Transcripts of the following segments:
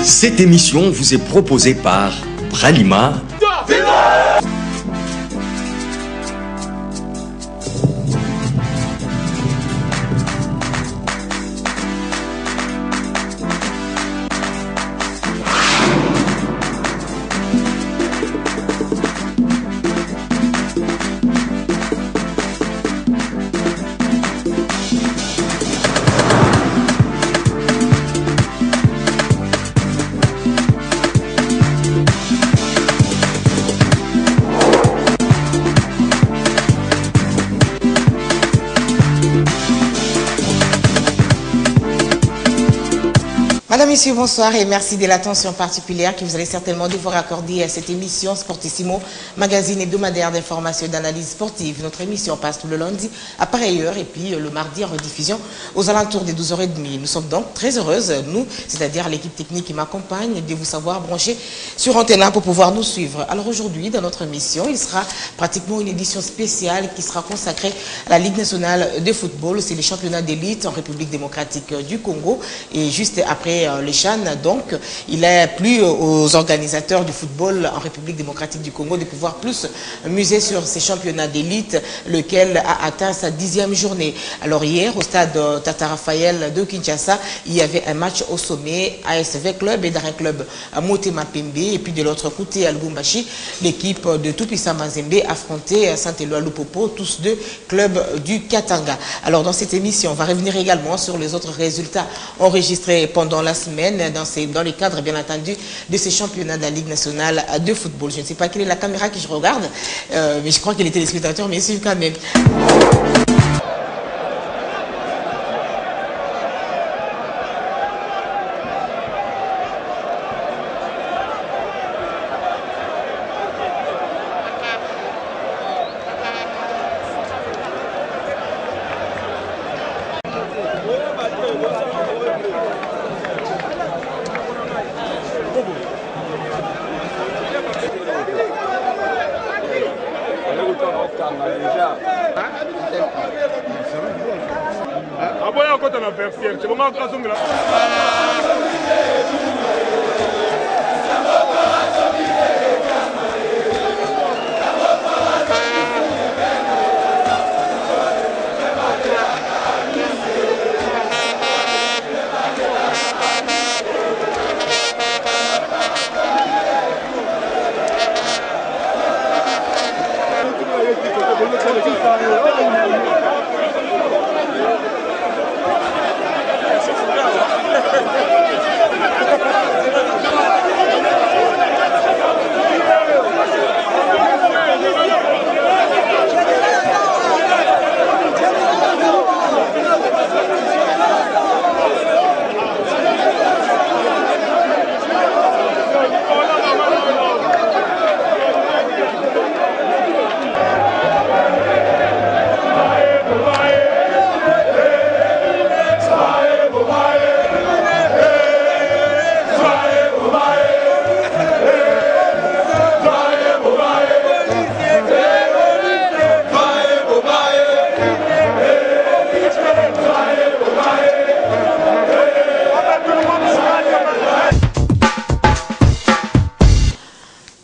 Cette émission vous est proposée par Bralima. Madame, Messieurs, bonsoir et merci de l'attention particulière que vous allez certainement devoir accorder à cette émission Sportissimo, magazine hebdomadaire d'information et d'analyse sportive. Notre émission passe tout le lundi à pareille heure et puis le mardi en rediffusion aux alentours des 12h30. Nous sommes donc très heureuses, nous, c'est-à-dire l'équipe technique qui m'accompagne, de vous savoir brancher sur Antenne pour pouvoir nous suivre. Alors aujourd'hui, dans notre émission, il sera pratiquement une édition spéciale qui sera consacrée à la Ligue nationale de football. C'est les championnats d'élite en République démocratique du Congo et juste après les CHAN, donc il est plus aux organisateurs du football en République démocratique du Congo de pouvoir plus muser sur ces championnats d'élite, lequel a atteint sa 10e journée. Alors hier, au stade Tata Raphaël de Kinshasa, il y avait un match au sommet, ASV Club et Daring Club à Motema Pembe, et puis de l'autre côté, à Lubumbashi, l'équipe de Tupisa Mazembe affrontait Saint-Éloi Lupopo, tous deux clubs du Katanga. Alors dans cette émission, on va revenir également sur les autres résultats enregistrés pendant la semaine dans les cadres bien entendu de ces championnats de la Ligue nationale de football. Je ne sais pas quelle est la caméra que je regarde, mais je crois que les téléspectateurs me suivent quand même.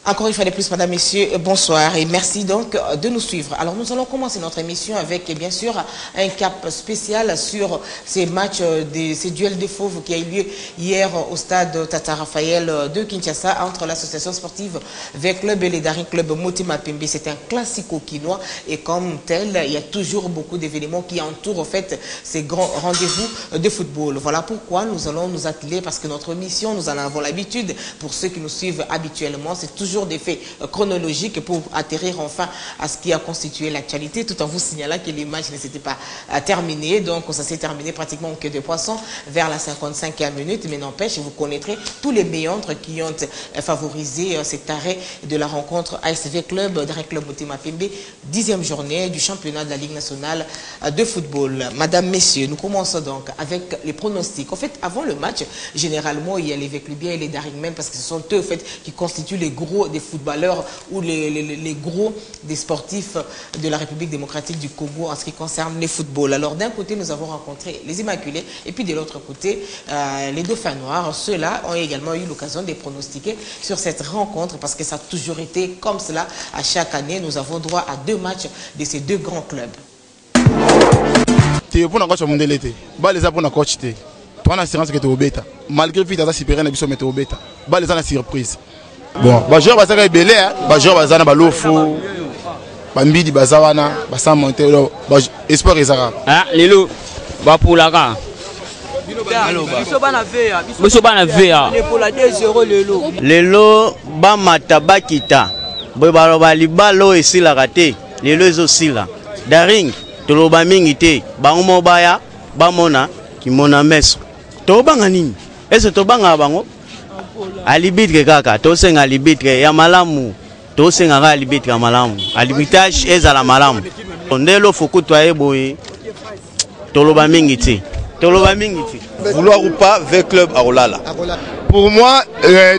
Encore une fois de plus, Madame, Messieurs, bonsoir et merci donc de nous suivre. Alors nous allons commencer notre émission avec bien sûr un cap spécial sur ces matchs, ces duels de fauves qui a eu lieu hier au stade Tata Raphaël de Kinshasa entre l'association sportive V Club et les Daring Club Motema Pembe. C'est un classico quinois et comme tel, il y a toujours beaucoup d'événements qui entourent en fait ces grands rendez-vous de football. Voilà pourquoi nous allons nous atteler, parce que notre mission, nous en avons l'habitude, pour ceux qui nous suivent habituellement, c'est toujours des faits chronologiques pour atterrir enfin à ce qui a constitué l'actualité, tout en vous signalant que les matchs ne s'étaient pas terminés. Donc ça s'est terminé pratiquement au queue de poisson vers la 55e minute, mais n'empêche, vous connaîtrez tous les méandres qui ont favorisé cet arrêt de la rencontre ASV Club, Daring Club Motema Pembe, 10e journée du championnat de la Ligue nationale de football. Madame, Messieurs, nous commençons donc avec les pronostics. En fait, avant le match, généralement, il y a les V Clubiens et les Daring Men, parce que ce sont eux, en fait, qui constituent les gros des footballeurs ou les gros des sportifs de la République démocratique du Congo en ce qui concerne les footballs. Alors d'un côté, nous avons rencontré les Immaculés et puis de l'autre côté, les Dauphins Noirs. Ceux-là ont également eu l'occasion de pronostiquer sur cette rencontre parce que ça a toujours été comme cela. À chaque année, nous avons droit à 2 matchs de ces 2 grands clubs. Malgré que tu as supérieur à la bêta, les gens surprise. Bon, les joueurs sont belé, les joueurs sont balofo, bambidi bazawana, basam monter, espoir les arabes. Ah, lelo, ba pour la gare. Biso bana vea. Lelo ba mata bakita. Boy baloba libalo esila raté. Lelo ezosila. Daring toloba mingi te. Ba mobaya, ba mona ki mona meso. Tobanga nini? Est-ce tobanga bango? Alibitre kaka, to senga alibitre ya malamu. To senga alibitre ya malamu. Alibitage ezala malamu. Ndelo fokutwa eboye. Toloba mingi te. Vouloir ou pas, V-Club à Olala. Pour moi,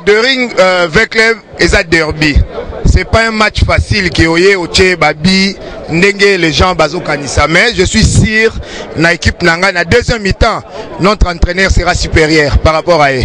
Daring V-Club est un derby. C'est pas un match facile qui est au Tché, Babi, Ndenge, les gens Bazo Kanissa. Mais je suis sûr, na équipe Nanga, na deuxième mi-temps, notre entraîneur sera supérieur par rapport à eux.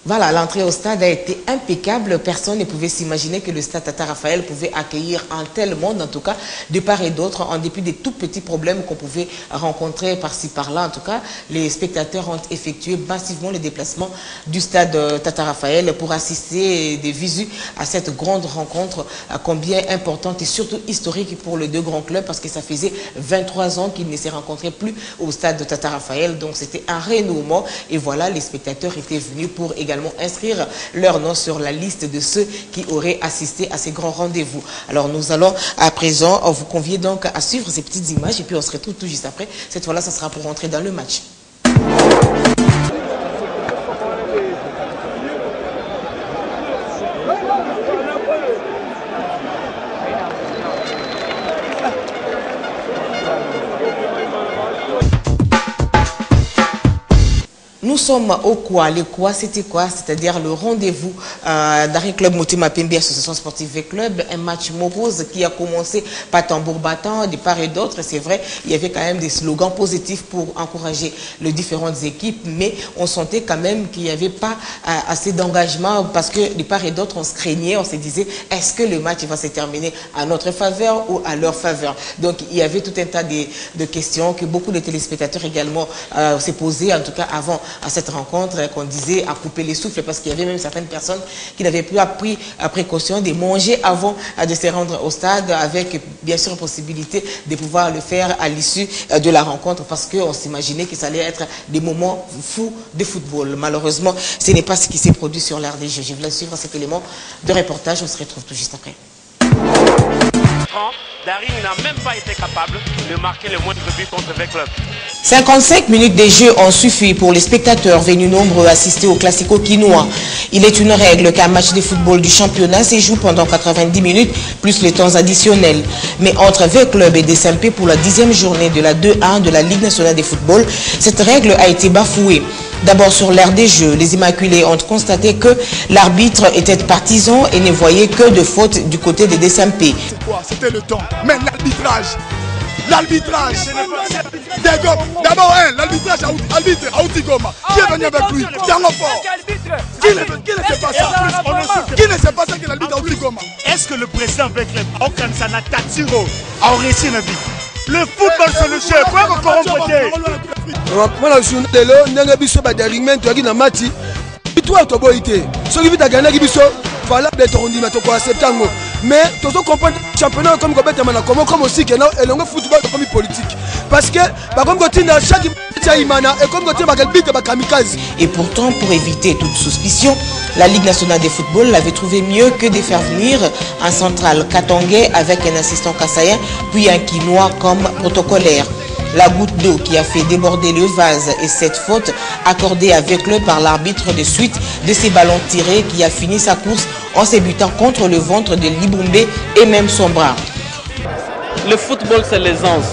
Voilà, l'entrée au stade a été impeccable. Personne ne pouvait s'imaginer que le stade Tata Raphaël pouvait accueillir un tel monde, en tout cas, de part et d'autre, en dépit des tout petits problèmes qu'on pouvait rencontrer par-ci, par-là. En tout cas, les spectateurs ont effectué massivement le déplacement du stade Tata Raphaël pour assister des visus à cette grande rencontre, combien importante et surtout historique pour les 2 grands clubs, parce que ça faisait 23 ans qu'ils ne se rencontraient plus au stade de Tata Raphaël. Donc, c'était un renouement. Et voilà, les spectateurs étaient venus pour également inscrire leur nom sur la liste de ceux qui auraient assisté à ces grands rendez-vous. Alors nous allons à présent vous convier donc à suivre ces petites images et puis on se retrouve tout juste après. Cette fois-là, ça sera pour entrer dans le match. Nous sommes au quoi? Le quoi, c'était quoi? C'est-à-dire le rendez-vous d'Arrêt Club Motema Pembe Association Sportive et Club, un match morose qui a commencé par tambour battant de part et d'autre. C'est vrai, il y avait quand même des slogans positifs pour encourager les différentes équipes, mais on sentait quand même qu'il n'y avait pas assez d'engagement parce que de part et d'autre, on se craignait, on se disait, est-ce que le match va se terminer à notre faveur ou à leur faveur? Donc, il y avait tout un tas de questions que beaucoup de téléspectateurs également se posaient, en tout cas avant à cette rencontre, qu'on disait à couper les souffles parce qu'il y avait même certaines personnes qui n'avaient plus pris précaution de manger avant de se rendre au stade, avec bien sûr possibilité de pouvoir le faire à l'issue de la rencontre parce qu'on s'imaginait que ça allait être des moments fous de football. Malheureusement, ce n'est pas ce qui s'est produit sur l'aire des jeux. Je voulais suivre cet élément de reportage, on se retrouve tout juste après. Daring n'a même pas été capable de marquer le moindre but contre V-Club. 55 minutes de jeu ont suffi pour les spectateurs venus nombreux assister au Classico quinois. Il est une règle qu'un match de football du championnat se joue pendant 90 minutes plus les temps additionnels. Mais entre V-Club et DSMP pour la 10e journée de la 2-1 de la Ligue nationale de football, cette règle a été bafouée. D'abord sur l'aire des jeux, les Immaculés ont constaté que l'arbitre était partisan et ne voyait que de fautes du côté des DSMP. C'était le temps, mais l'arbitrage. D'abord, l'arbitrage à Outigoma. Qui est venu avec lui? Qui ne sait pas ça? Qui ne sait pas ça que l'arbitre à Outigoma? Est-ce que le président V-Club, Okansana Tatsiro, a réussi la vie? Le football c'est le jeu, quoi qu'on corrompre? Moi la journée de l'eau, n'a pas biso badaringment, tu as dit na mati. Toi tu as beau été. Ce qui vit à gagner biso, voilà d'être on dit mais tu quoi septembre. Mais tu dois comprendre championnat comme Gobet Mana comme aussi que non et le football comme politique. Parce que par comme quand tu as chaque Imana et comme quand tu as bite ba kamikaze. Et pourtant pour éviter toute suspicion, la Ligue nationale de football l'avait trouvé mieux que de faire venir un central katangais avec un assistant kassaïen puis un quinois comme protocolaire. La goutte d'eau qui a fait déborder le vase et cette faute accordée avec le par l'arbitre de suite de ces ballons tirés qui a fini sa course en se butant contre le ventre de Libumbe et même son bras. Le football c'est l'aisance.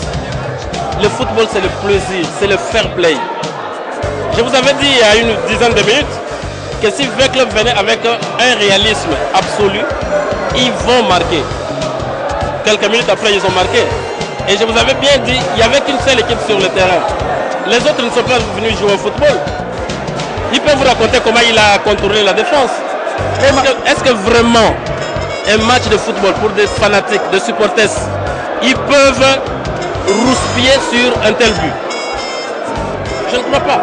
Le football c'est le plaisir, c'est le fair play. Je vous avais dit il y a une dizaine de minutes que si V-Club venait avec un réalisme absolu, ils vont marquer. Quelques minutes après, ils ont marqué. Et je vous avais bien dit, il n'y avait qu'une seule équipe sur le terrain. Les autres ne sont pas venus jouer au football. Il peut vous raconter comment il a contourné la défense. Est-ce que vraiment un match de football pour des fanatiques, des supporters, ils peuvent rouspiller sur un tel but? Je ne crois pas.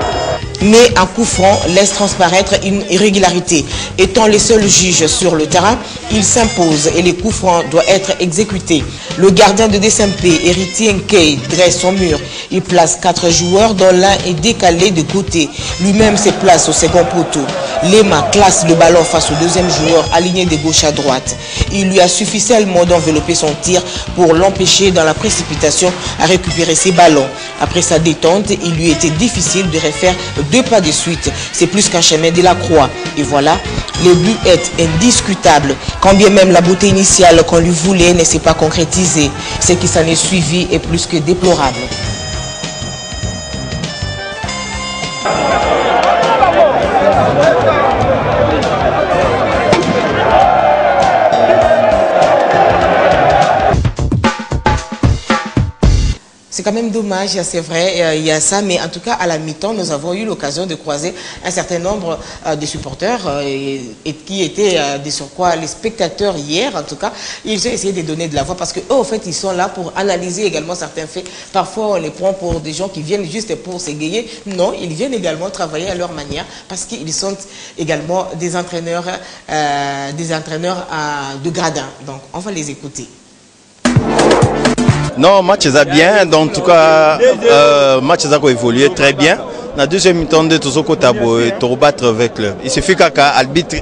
Mais un coup franc laisse transparaître une irrégularité. Étant les seuls juges sur le terrain, ils s'imposent et les coups francs doivent être exécutés. Le gardien de DSMP, héritier Nkei, dresse son mur. Il place 4 joueurs dont l'un est décalé de côté. Lui-même se place au second poteau. Lema classe le ballon face au deuxième joueur aligné de gauche à droite. Il lui a suffi seulement d'envelopper son tir pour l'empêcher dans la précipitation à récupérer ses ballons. Après sa détente, il lui était difficile de refaire 2 pas de suite. C'est plus qu'un chemin de la croix. Et voilà, le but est indiscutable. Quand bien même la beauté initiale qu'on lui voulait ne s'est pas concrétisée, ce qui s'en est suivi est plus que déplorable. C'est quand même dommage, c'est vrai, il y a ça, mais en tout cas, à la mi-temps, nous avons eu l'occasion de croiser un certain nombre de supporters et qui étaient de surcroît les spectateurs hier, en tout cas. Ils ont essayé de donner de la voix parce qu'eux, en fait, ils sont là pour analyser également certains faits. Parfois, on les prend pour des gens qui viennent juste pour s'égayer. Non, ils viennent également travailler à leur manière parce qu'ils sont également des entraîneurs de gradin. Donc, on va les écouter. Non, match est bien. Donc, en tout cas, match a évolué très bien. Dans la deuxième mi-temps, de tout ce côté, pour battre avec le. Il suffit qu'un arbitre,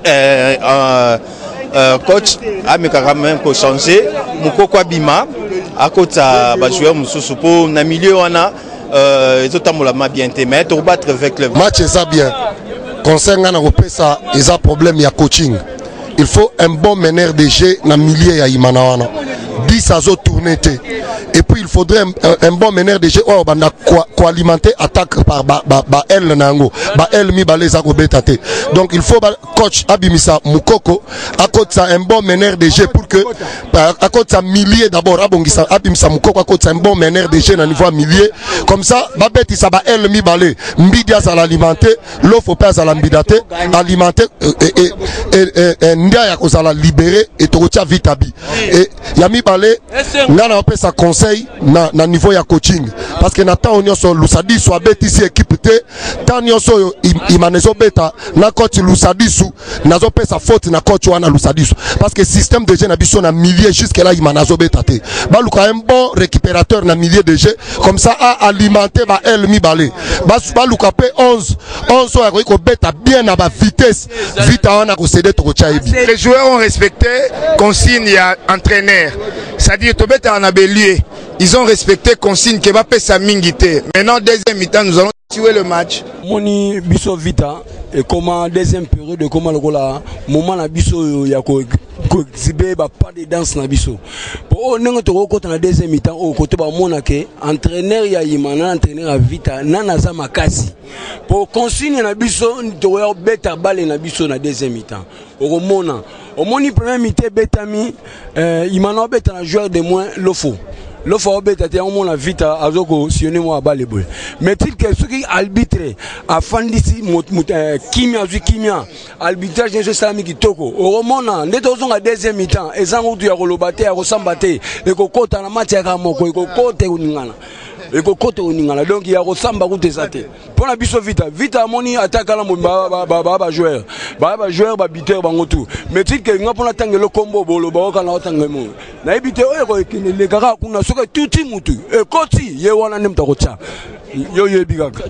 coach, a même changé. Moukoko Bima, à côté de joueur Moussou pour le milieu, on a bien aimé. Pour battre avec le. Match est bien. Concernant ça, il y a un problème, il y a coaching. Il faut un bon meneur de jeu dans le milieu de Imanawana. 10 à tourner. Et puis il faudrait un bon meneur de jeu pour alimenter l'attaque par elle nango elle mi baleza ko betate. Donc il faut coach Abimisa Mukoko à côté ça un bon meneur de jeu pour que à côté ça milieu d'abord abongisa Abimisa Mukoko à côté ça un bon meneur de jeu na niveau milieu comme ça babeti ça ba elle mi balé mbidia ça l'alimenter l'offre pas ça l'ambidate alimenter et ndia ya ko ça la libérer et tokotia vitabi et yami balé ngana on peut ça conseil na niveau ya coaching parce que na temps on so lusadi so beti si équipe te tant on so imanezo beta na coach lusadi su nazo pesa faute na coach wana lusadi su parce que système de jeu na biso na milieu jusque là imanazo beta te ba luka un bon récupérateur na milieu de jeu comme ça a alimenter ba el mi balé ba luka pe 11 so ya ko beta bien na ba vitesse vite wana ko céder to ko chaibi. Les joueurs ont respecté consigne ya entraîneur. C'est-à-dire tobeta en abelier. Ils ont respecté consigne que va payer sa mingité. Maintenant deuxième mi-temps nous allons tuer le match. Moni biso vita et comment deuxième période comment le gola moment na biso ya ko exhiber ba pas de danse na biso. Pour on to ko na deuxième mi-temps au côté ba mona ke entraîneur ya Imana entraîneur à vita nana za makasi. Pour consigne na biso to beta balle na biso na deuxième mi-temps. Au mona au moni premier mi-temps betami Imana beta na joueur de moins l'ofo. Le faut bêter on la vite à zoko sionner moi à balébol mais il que ce qui arbitre à fandisi kimia zu kimia arbitrage je sami kitoko au mona neto zonga deuxième mi-temps et zango tu ya kolobate ya kosambate et kokota na match ya kamoko et kokote uningana et kokote uningana donc il y a kosamba kutesate pour la biso vite moni attaque la ba joueur ba biteur bango tout mais il que nga pona tangue le combo bolo ba kana otangemo na ibite oyo ko le kaka kuna soka tuti mutu e koti ye wana nemta kocha yo bigaka.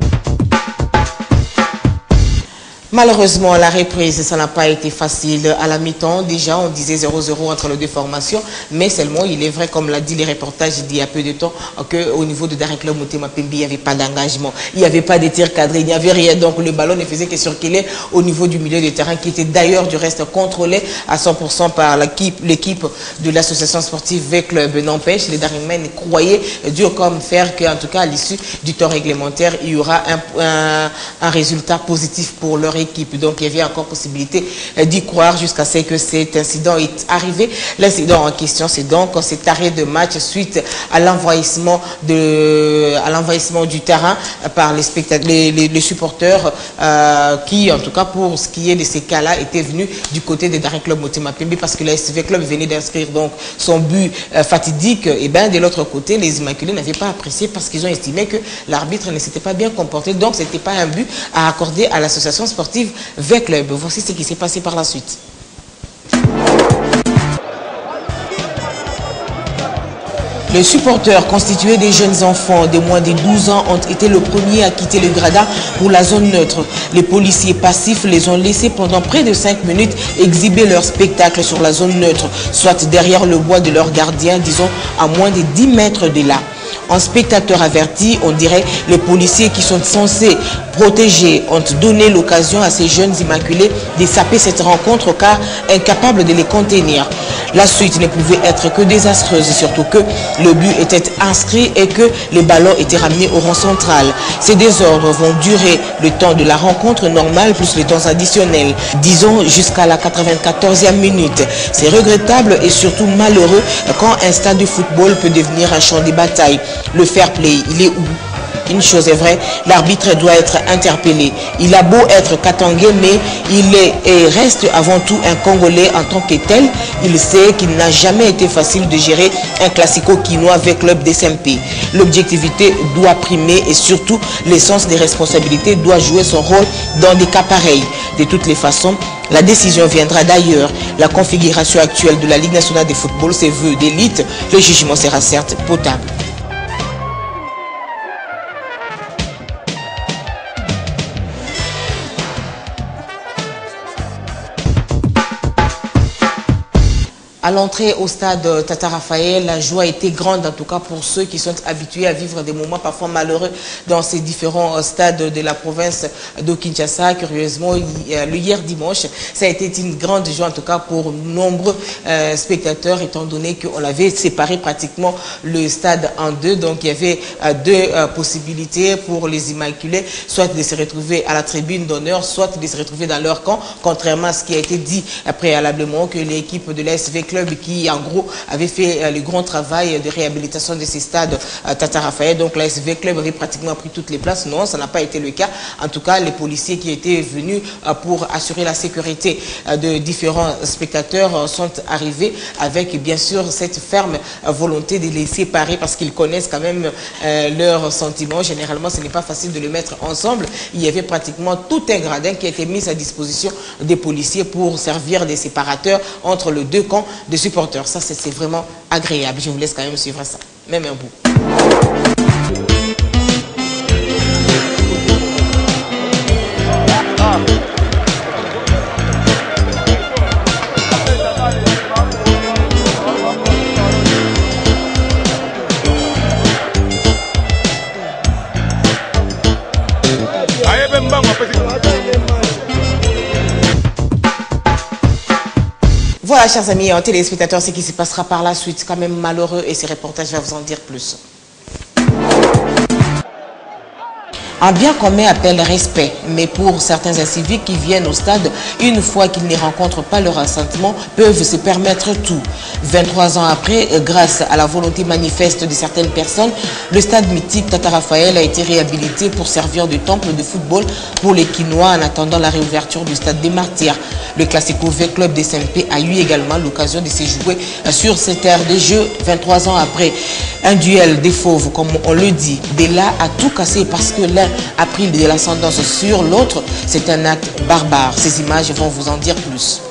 Malheureusement, la reprise, ça n'a pas été facile. À la mi-temps, déjà, on disait 0-0 entre les deux formations. Mais seulement, il est vrai, comme l'a dit les reportages il y a peu de temps, qu'au niveau de Darek Club Motema Pembi, il n'y avait pas d'engagement. Il n'y avait pas de tir cadré, il n'y avait rien. Donc, le ballon ne faisait que circuler au niveau du milieu de terrain, qui était d'ailleurs, du reste, contrôlé à 100% par l'équipe de l'association sportive V-Club. N'empêche, les Daringmen croyaient dur comme fer qu'en tout cas, à l'issue du temps réglementaire, il y aura un résultat positif pour leur équipe. équipe. Donc il y avait encore possibilité d'y croire jusqu'à ce que cet incident est arrivé. L'incident en question, c'est donc cet arrêt de match suite à l'envahissement du terrain par les spectateurs, les supporters qui, en tout cas pour ce qui est de ces cas-là, étaient venus du côté des Daring Club Motema Pembe parce que la SV Club venait d'inscrire donc son but fatidique. Et bien de l'autre côté, les Immaculés n'avaient pas apprécié parce qu'ils ont estimé que l'arbitre ne s'était pas bien comporté. Donc ce n'était pas un but à accorder à l'association sportive V-Club. Voici ce qui s'est passé par la suite. Les supporters constitués des jeunes enfants de moins de 12 ans ont été le premier à quitter le gradin pour la zone neutre. Les policiers passifs les ont laissés pendant près de 5 minutes exhiber leur spectacle sur la zone neutre, soit derrière le bois de leur gardien, disons à moins de 10 mètres de là. En spectateur averti, on dirait les policiers qui sont censés protéger ont donné l'occasion à ces jeunes immaculés de saper cette rencontre car incapables de les contenir. La suite ne pouvait être que désastreuse, surtout que le but était inscrit et que les ballons étaient ramenés au rang central. Ces désordres vont durer le temps de la rencontre normale plus les temps additionnels, disons jusqu'à la 94e minute. C'est regrettable et surtout malheureux quand un stade de football peut devenir un champ de bataille. Le fair play, il est où? Une chose est vraie, l'arbitre doit être interpellé. Il a beau être katangé, mais il est et reste avant tout un Congolais en tant que tel. Il sait qu'il n'a jamais été facile de gérer un classico quinois avec club SMP. L'objectivité doit primer et surtout l'essence des responsabilités doit jouer son rôle dans des cas pareils. De toutes les façons, la décision viendra d'ailleurs. La configuration actuelle de la Ligue nationale de football se veut d'élite. Le jugement sera certes potable. À l'entrée au stade Tata Raphaël, la joie était grande, en tout cas pour ceux qui sont habitués à vivre des moments parfois malheureux dans ces différents stades de la province de Kinshasa. Curieusement, hier dimanche, ça a été une grande joie, en tout cas pour nombreux spectateurs, étant donné qu'on avait séparé pratiquement le stade en deux. Donc il y avait deux possibilités pour les Immaculés, soit de se retrouver à la tribune d'honneur, soit de se retrouver dans leur camp, contrairement à ce qui a été dit préalablement que l'équipe de l'ASV Club qui en gros avait fait le grand travail de réhabilitation de ces stades Tata Raphaël. Donc la SV Club avait pratiquement pris toutes les places. Non, ça n'a pas été le cas. En tout cas, les policiers qui étaient venus pour assurer la sécurité de différents spectateurs sont arrivés avec bien sûr cette ferme volonté de les séparer parce qu'ils connaissent quand même leurs sentiments. Généralement, ce n'est pas facile de les mettre ensemble. Il y avait pratiquement tout un gradin qui a été mis à disposition des policiers pour servir des séparateurs entre les deux camps de supporters. Ça, c'est vraiment agréable. Je vous laisse quand même suivre ça. Même un bout. Voilà, chers amis téléspectateurs, ce qui se passera par la suite, quand même malheureux, et ces reportages vont vous en dire plus. Un bien commun appelle respect, mais pour certains inciviques qui viennent au stade, une fois qu'ils ne rencontrent pas leur assentement, peuvent se permettre tout. 23 ans après, grâce à la volonté manifeste de certaines personnes, le stade mythique Tata Raphaël a été réhabilité pour servir de temple de football pour les Quinois en attendant la réouverture du stade des Martyrs. Le Classico V-Club des SMP a eu également l'occasion de se jouer sur cette aire de jeu 23 ans après. Un duel des fauves, comme on le dit, de là à tout casser parce que l'un a pris de l'ascendance sur l'autre. C'est un acte barbare. Ces images vont vous en dire plus.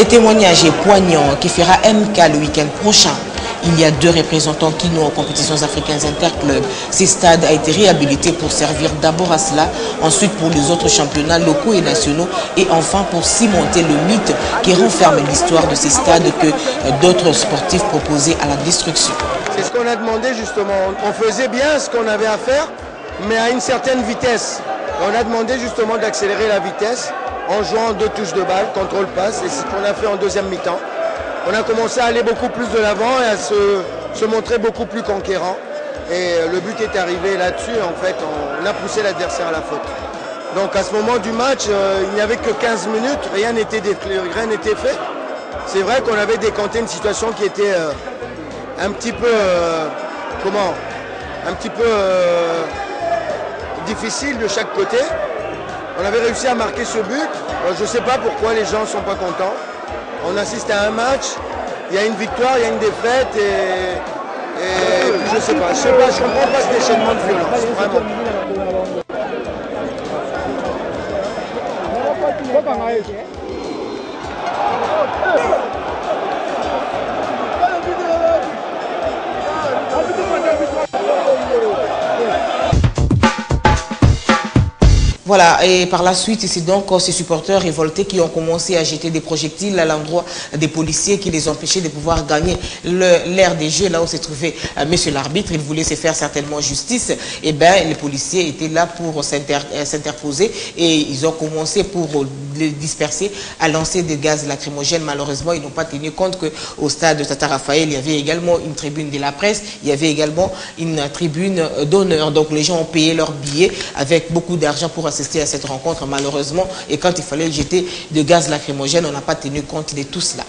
Des témoignages poignants qui fera MK le week-end prochain. Il y a 2 représentants qui n'ont aux compétitions africaines interclubs. Ces stades a été réhabilité pour servir d'abord à cela, ensuite pour les autres championnats locaux et nationaux, et enfin pour cimenter le mythe qui renferme l'histoire de ces stades que d'autres sportifs proposaient à la destruction. C'est ce qu'on a demandé justement. On faisait bien ce qu'on avait à faire, mais à une certaine vitesse. On a demandé justement d'accélérer la vitesse en jouant 2 touches de balle, contrôle-passe, et c'est ce qu'on a fait en deuxième mi-temps. On a commencé à aller beaucoup plus de l'avant et à se montrer beaucoup plus conquérant. Et le but est arrivé là-dessus, en fait, on a poussé l'adversaire à la faute. Donc à ce moment du match, il n'y avait que 15 minutes, rien n'était fait. C'est vrai qu'on avait décanté une situation qui était un petit peu, difficile de chaque côté. On avait réussi à marquer ce but. Je ne sais pas pourquoi les gens ne sont pas contents. On assiste à un match, il y a une victoire, il y a une défaite et je sais pas, je comprends pas cet déchaînement de violence, vraiment. Voilà, et par la suite, c'est donc ces supporters révoltés qui ont commencé à jeter des projectiles à l'endroit des policiers qui les empêchaient de pouvoir gagner l'aire des jeux, là où se trouvait monsieur l'arbitre. Il voulait se faire certainement justice. Et bien, les policiers étaient là pour s'interposer et ils ont commencé pour les disperser à lancer des gaz lacrymogènes. Malheureusement, ils n'ont pas tenu compte qu'au stade de Tata Raphaël, il y avait également une tribune de la presse, il y avait également une tribune d'honneur. Donc les gens ont payé leurs billets avec beaucoup d'argent pour assister à cette rencontre, malheureusement, et quand il fallait jeter de gaz lacrymogène, on n'a pas tenu compte de tout cela.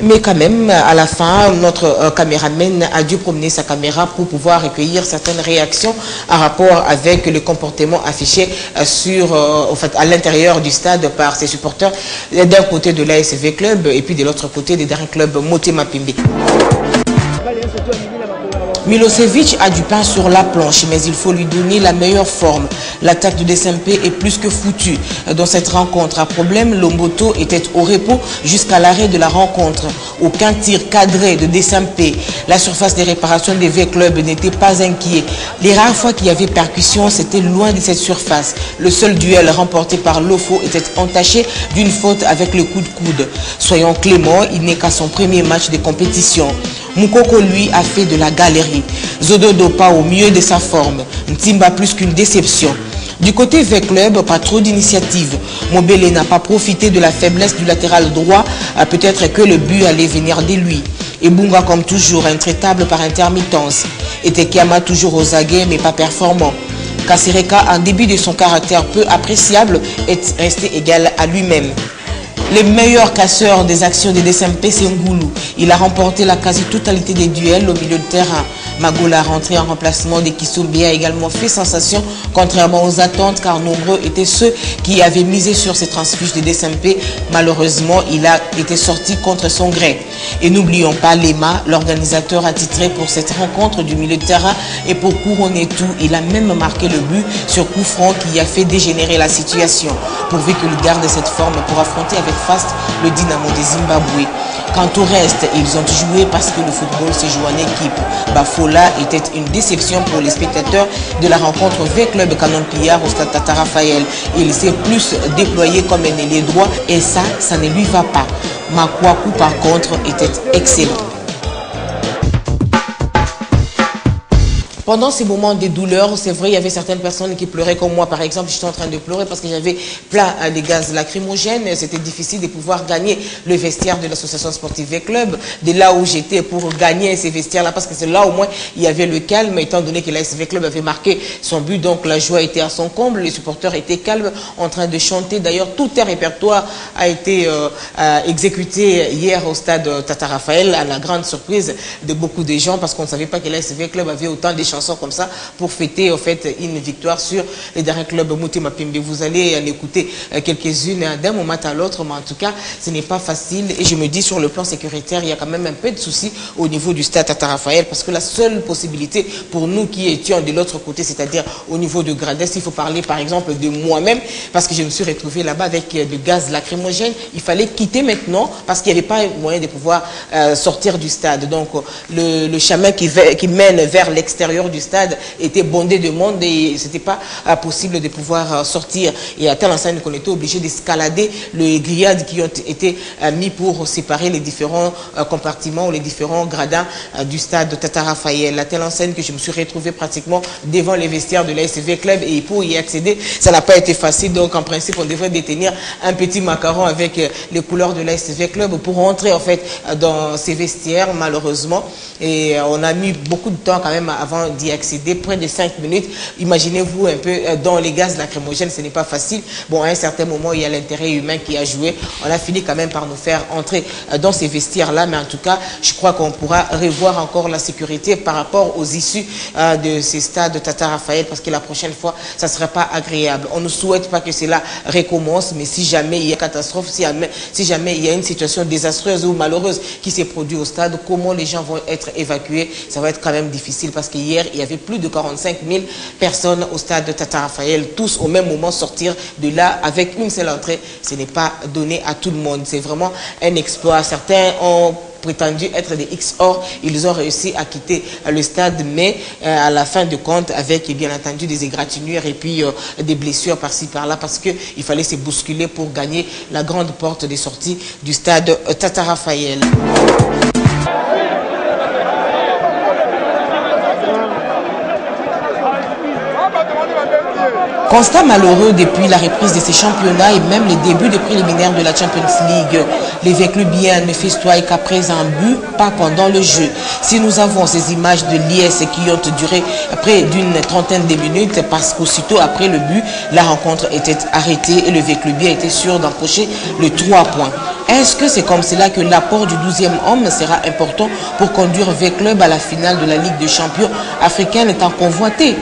Mais quand même, à la fin, notre caméraman a dû promener sa caméra pour pouvoir recueillir certaines réactions en rapport avec le comportement affiché à l'intérieur du stade par ses supporters, d'un côté de l'ASV Club et puis de l'autre côté des derniers clubs Motema Pembe. Milosevic a du pain sur la planche, mais il faut lui donner la meilleure forme. L'attaque de DSMP est plus que foutue. Dans cette rencontre à problème, Lomboto était au repos jusqu'à l'arrêt de la rencontre. Aucun tir cadré de DSMP. La surface des réparations des V-Club n'était pas inquiet. Les rares fois qu'il y avait percussion, c'était loin de cette surface. Le seul duel remporté par Lofo était entaché d'une faute avec le coup de coude. Soyons cléments, il n'est qu'à son premier match de compétition. Moukoko, lui, a fait de la galerie. Zododo pas au mieux de sa forme. Ntimba plus qu'une déception. Du côté V-Club, pas trop d'initiative. Mobele n'a pas profité de la faiblesse du latéral droit. Peut-être que le but allait venir de lui. Et Bunga, comme toujours, intraitable par intermittence. Et Tekiama, toujours aux aguets, mais pas performant. Kasereka, en début de son caractère peu appréciable, est resté égal à lui-même. Le meilleur casseur des actions des DSMP, c'est Ngoulou. Il a remporté la quasi-totalité des duels au milieu de terrain. Magoula, rentré en remplacement de Kisumbi, a également fait sensation, contrairement aux attentes, car nombreux étaient ceux qui avaient misé sur ses transfuges de DSMP. Malheureusement, il a été sorti contre son gré. Et n'oublions pas Lema, l'organisateur attitré pour cette rencontre du milieu de terrain. Et pour couronner tout, il a même marqué le but sur coup franc qui a fait dégénérer la situation, pourvu qu'il garde cette forme pour affronter avec Fast le Dynamo de Zimbabwe. Quant au reste, ils ont joué parce que le football se joue en équipe. Bafola était une déception pour les spectateurs de la rencontre V-Club Canon Pillard au stade Tata Raphaël. Il s'est plus déployé comme un ailier droit et ça ne lui va pas. Makwaku par contre était excellent. Pendant ces moments de douleur, c'est vrai, il y avait certaines personnes qui pleuraient comme moi. Par exemple, j'étais en train de pleurer parce que j'avais plein de gaz lacrymogènes. C'était difficile de pouvoir gagner le vestiaire de l'association sportive V-Club, de là où j'étais pour gagner ces vestiaires-là, parce que c'est là au moins il y avait le calme, étant donné que la SV-Club avait marqué son but, donc la joie était à son comble, les supporters étaient calmes, en train de chanter. D'ailleurs, tout un répertoire a été exécuté hier au stade Tata Raphaël, à la grande surprise de beaucoup de gens, parce qu'on ne savait pas que la SV-Club avait autant de chansons comme ça pour fêter en fait une victoire sur les derniers clubs Motema Pembe. Vous allez en écouter quelques-unes d'un moment à l'autre, mais en tout cas ce n'est pas facile et je me dis sur le plan sécuritaire il y a quand même un peu de soucis au niveau du stade Tata Raphaël, parce que la seule possibilité pour nous qui étions de l'autre côté, c'est-à-dire au niveau de Gradès, il faut parler par exemple de moi-même, parce que je me suis retrouvé là-bas avec du gaz lacrymogène. Il fallait quitter maintenant parce qu'il n'y avait pas moyen de pouvoir sortir du stade. Donc le chemin qui mène vers l'extérieur du stade était bondé de monde et c'était pas possible de pouvoir sortir. Et à telle enseigne qu'on était obligé d'escalader les grillades qui ont été mis pour séparer les différents compartiments ou les différents gradins du stade de Tata Raphaël. À telle enseigne que je me suis retrouvé pratiquement devant les vestiaires de l'ASV Club et pour y accéder, ça n'a pas été facile. Donc en principe, on devrait détenir un petit macaron avec les couleurs de l'ASV Club pour rentrer en fait dans ces vestiaires, malheureusement. Et on a mis beaucoup de temps quand même avant d'y accéder, près de 5 minutes. Imaginez-vous un peu dans les gaz lacrymogènes, ce n'est pas facile. Bon, à un certain moment, il y a l'intérêt humain qui a joué. On a fini quand même par nous faire entrer dans ces vestiaires-là, mais en tout cas, je crois qu'on pourra revoir encore la sécurité par rapport aux issues de ces stades de Tata Raphaël, parce que la prochaine fois, ça ne sera pas agréable. On ne souhaite pas que cela recommence, mais si jamais il y a catastrophe, si jamais il y a une situation désastreuse ou malheureuse qui s'est produite au stade, comment les gens vont être évacués, ça va être quand même difficile, parce qu'hier, il y avait plus de 45 000 personnes au stade de Tata Raphaël, tous au même moment sortir de là avec une seule entrée. Ce n'est pas donné à tout le monde. C'est vraiment un exploit. Certains ont prétendu être des X-Or, ils ont réussi à quitter le stade, mais à la fin de compte, avec bien entendu des égratignures et puis des blessures par-ci par-là, parce qu'il fallait se bousculer pour gagner la grande porte de sortie du stade Tata Raphaël. Constat malheureux depuis la reprise de ces championnats et même les débuts des préliminaires de la Champions League. Les Véclubiens ne festoient qu'après un but, pas pendant le jeu. Si nous avons ces images de liesse qui ont duré près d'une trentaine de minutes, parce qu'aussitôt après le but, la rencontre était arrêtée et le Véclubien était sûr d'empocher le 3 points. Est-ce que c'est comme cela que l'apport du 12e homme sera important pour conduire V-Club à la finale de la Ligue des champions africaine étant convoitée?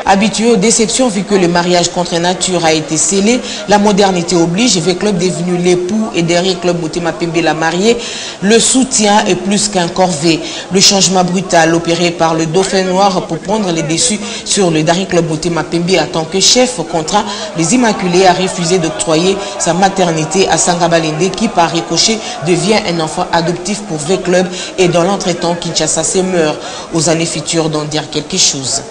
Habitué aux déceptions vu que le mariage contre nature a été scellé, la modernité oblige. V-Club devenu l'époux et derrière Club Motema Pembe la mariée, le soutien est plus qu'un corvée. Le changement brutal opéré par le Dauphin Noir pour prendre les déçus sur le Dari Club Motema Pembe en tant que chef contrat, les Immaculés a refusé d'octroyer sa maternité à Sanga Balende qui par ricochet devient un enfant adoptif pour V-Club et dans l'entretemps Kinshasa se meurt. Aux années futures d'en dire quelque chose.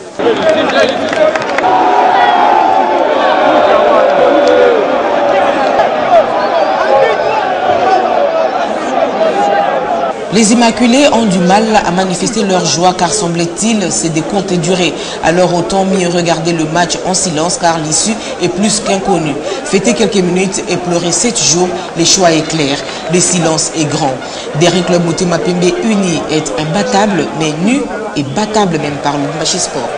Les Immaculés ont du mal à manifester leur joie car semble-t-il c'est de courte durée. Alors autant mieux regarder le match en silence car l'issue est plus qu'inconnue. Fêter quelques minutes et pleurer 7 jours, le choix est clair. Le silence est grand. Derrière Club Motema Pembe uni est imbattable mais nu et battable même par le Lubumbashi Sport.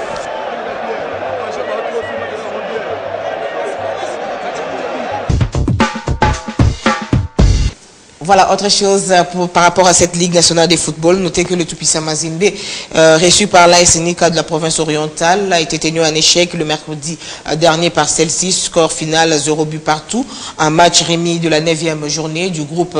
Voilà, autre chose par rapport à cette Ligue nationale de football. Notez que le tout-puissant Mazembe, reçu par l'AS Nika de la province orientale, a été tenu en échec le mercredi dernier par celle-ci. Score final 0 but partout. Un match remis de la 9e journée du groupe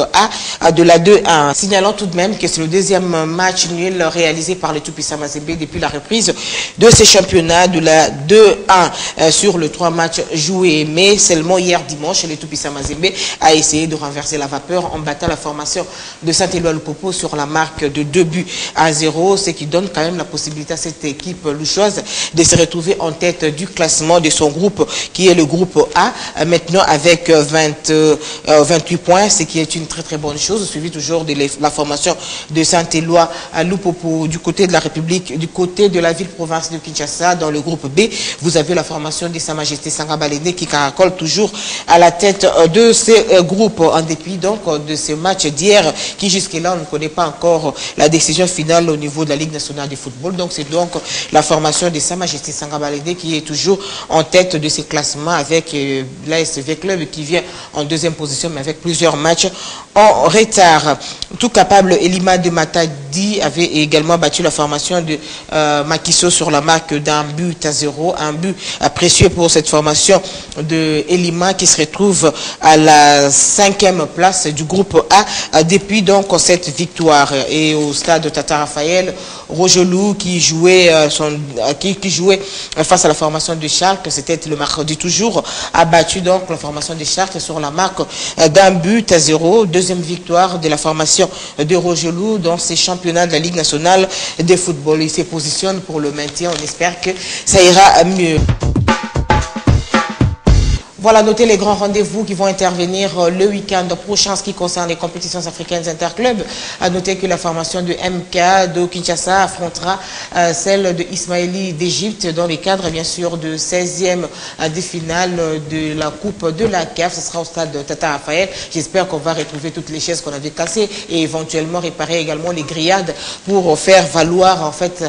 A de la 2-1. Signalant tout de même que c'est le deuxième match nul réalisé par le tout-puissant Mazembe depuis la reprise de ces championnats de la 2-1 sur le 3 matchs joués. Mais seulement hier dimanche, le tout-puissant Mazembe a essayé de renverser la vapeur en battant la formation de Saint-Éloi Lupopo sur la marque de 2-0, ce qui donne quand même la possibilité à cette équipe louchoise de se retrouver en tête du classement de son groupe qui est le groupe A, maintenant avec 28 points, ce qui est une très très bonne chose, suivi toujours de la formation de Saint-Éloi Lupopo du côté de la République, du côté de la ville-province de Kinshasa. Dans le groupe B, vous avez la formation de Sa Majesté Sanga Balende qui caracole toujours à la tête de ces groupes en dépit donc de ce match d'hier qui jusque-là on ne connaît pas encore la décision finale au niveau de la Ligue nationale de football. Donc c'est donc la formation de Sa Majesté Sanga Balende qui est toujours en tête de ces classements avec l'ASV Club qui vient en deuxième position mais avec plusieurs matchs en retard. Tout capable, Elima de Matadi avait également battu la formation de Makiso sur la marque d'un but à 0. Un but précieux pour cette formation de Elima qui se retrouve à la 5e place du groupe A depuis donc cette victoire. Et au stade Tata Raphaël, Rogelou qui jouait face à la formation de Chartres, c'était le mercredi toujours, a battu donc la formation de Chartres sur la marque d'un but à 0. Deuxième victoire de la formation de Rogelou dans ces championnats de la Ligue nationale de football. Il se positionne pour le maintien, on espère que ça ira mieux. Voilà, notez les grands rendez-vous qui vont intervenir le week-end prochain en ce qui concerne les compétitions africaines interclubs. À noter que la formation de MK de Kinshasa affrontera celle de Ismaili d'Égypte dans le cadre bien sûr de 16e des finales de la Coupe de la CAF. Ce sera au stade de Tata Raphaël. J'espère qu'on va retrouver toutes les chaises qu'on avait cassées et éventuellement réparer également les grillades pour faire valoir en fait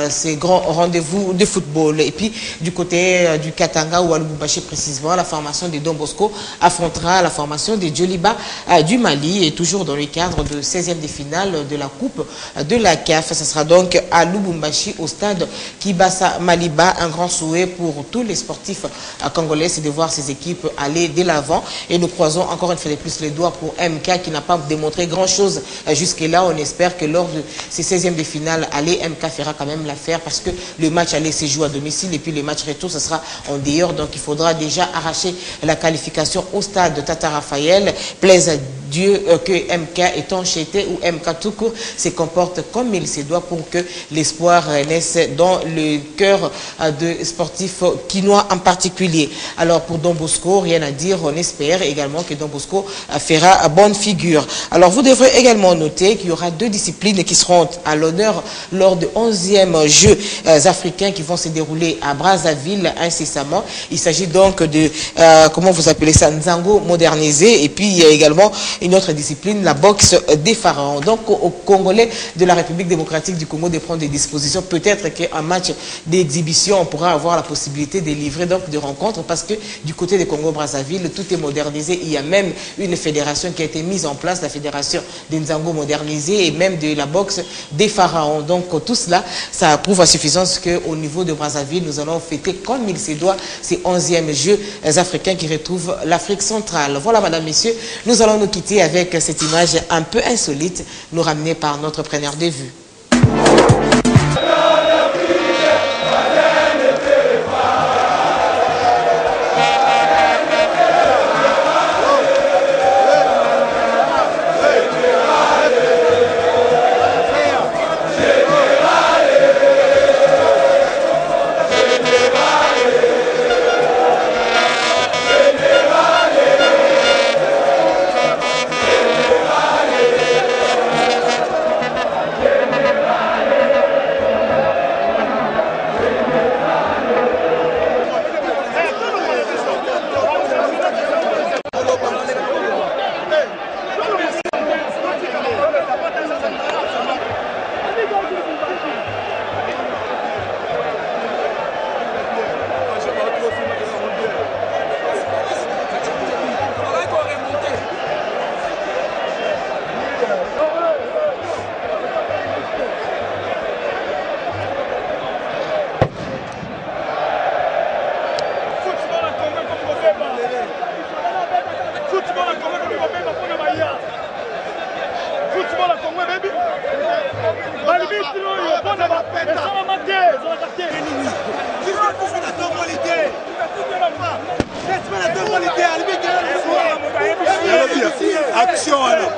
ces grands rendez-vous de football. Et puis du côté du Katanga ou à Lubumbashi précisément, la formation de Don Bosco affrontera la formation de Djoliba du Mali et toujours dans le cadre de 16e des finales de la Coupe de la CAF. Ce sera donc à Lubumbashi au stade Kibasa Maliba. Un grand souhait pour tous les sportifs congolais, c'est de voir ces équipes aller de l'avant et nous croisons encore une fois de plus les doigts pour MK qui n'a pas démontré grand chose jusque-là. On espère que lors de ces 16e des finales, MK fera quand même l'affaire parce que le match aller se joue à domicile et puis le match retour ce sera en dehors, donc il faudra déjà arracher la qualification au stade de Tata Raphaël. Plaise à Dieu que MK est enchaîné ou MK tout court se comporte comme il se doit pour que l'espoir naisse dans le cœur de sportifs quinois en particulier. Alors pour Don Bosco, rien à dire, on espère également que Don Bosco fera bonne figure. Alors vous devrez également noter qu'il y aura 2 disciplines qui seront à l'honneur lors de 11e Jeux africains qui vont se dérouler à Brazzaville incessamment. Il s'agit donc de, comment vous appelez ça, Nzango modernisé, et puis il y a également une autre discipline, la boxe des pharaons. Donc aux Congolais de la République démocratique du Congo de prendre des dispositions. Peut-être qu'un match d'exhibition, on pourra avoir la possibilité de livrer donc des rencontres parce que du côté des Congo-Brazzaville, tout est modernisé. Il y a même une fédération qui a été mise en place, la fédération des Nzango modernisée et même de la boxe des pharaons. Donc tout cela, ça prouve à suffisance qu'au niveau de Brazzaville, nous allons fêter comme il se doit ces 11e Jeux africains qui retrouvent l'Afrique centrale. Voilà, madame, messieurs, nous allons nous quitter avec cette image un peu insolite, nous ramenée par notre preneur de vue. Action alors.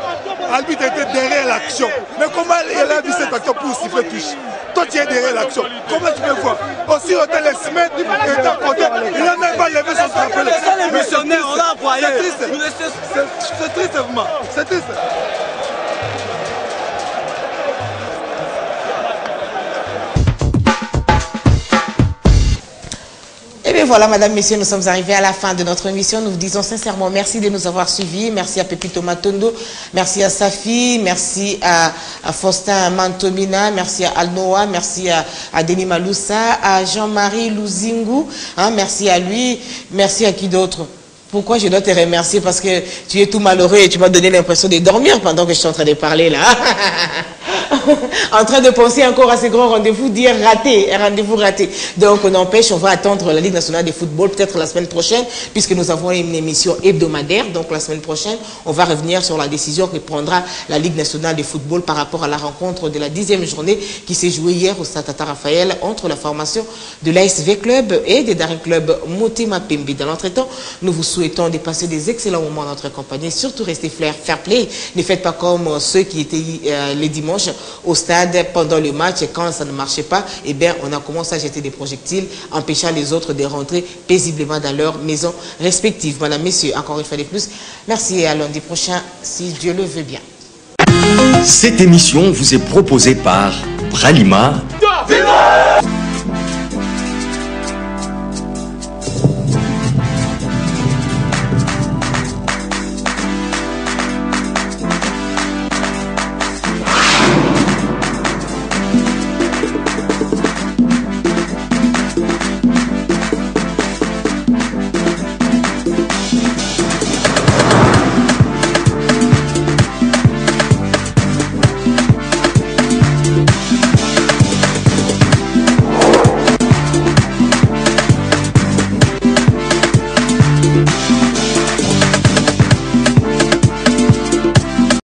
L'arbitre était derrière l'action. Mais comment il a vu cette action pour siffler touche? Toi tu es derrière l'action. Comment tu peux voir? Aussi au télésmètre, il est à côté. Il n'a même pas levé son drapeau. Missionnaire, on l'a envoyé. C'est triste vraiment. C'est triste. Et bien voilà, madame, messieurs, nous sommes arrivés à la fin de notre émission. Nous vous disons sincèrement merci de nous avoir suivis. Merci à Pepito Matondo, merci à Safi, merci à Faustin Mantomina, merci à Alnoa, merci à Denis Maloussa, à Jean-Marie Louzingu, hein, merci à lui, merci à qui d'autre? Pourquoi je dois te remercier? Parce que tu es tout malheureux et tu m'as donné l'impression de dormir pendant que je suis en train de parler là. En train de penser encore à ces grands rendez-vous, dire raté, un rendez-vous raté. Donc on empêche, on va attendre la Ligue nationale de football peut-être la semaine prochaine, puisque nous avons une émission hebdomadaire. Donc la semaine prochaine, on va revenir sur la décision que prendra la Ligue nationale de football par rapport à la rencontre de la 10e journée qui s'est jouée hier au Stade Tata Raphaël entre la formation de l'ASV Club et des Daring Club Motema Pembe. Dans l'entretemps, nous vous souhaitons de passer des excellents moments dans notre compagnie. Surtout restez fair play. Ne faites pas comme ceux qui étaient les dimanches au stade pendant le match, et quand ça ne marchait pas, eh bien, on a commencé à jeter des projectiles, empêchant les autres de rentrer paisiblement dans leurs maisons respectives. Madame, messieurs, encore une fois de plus, merci et à lundi prochain, si Dieu le veut bien. Cette émission vous est proposée par Bralima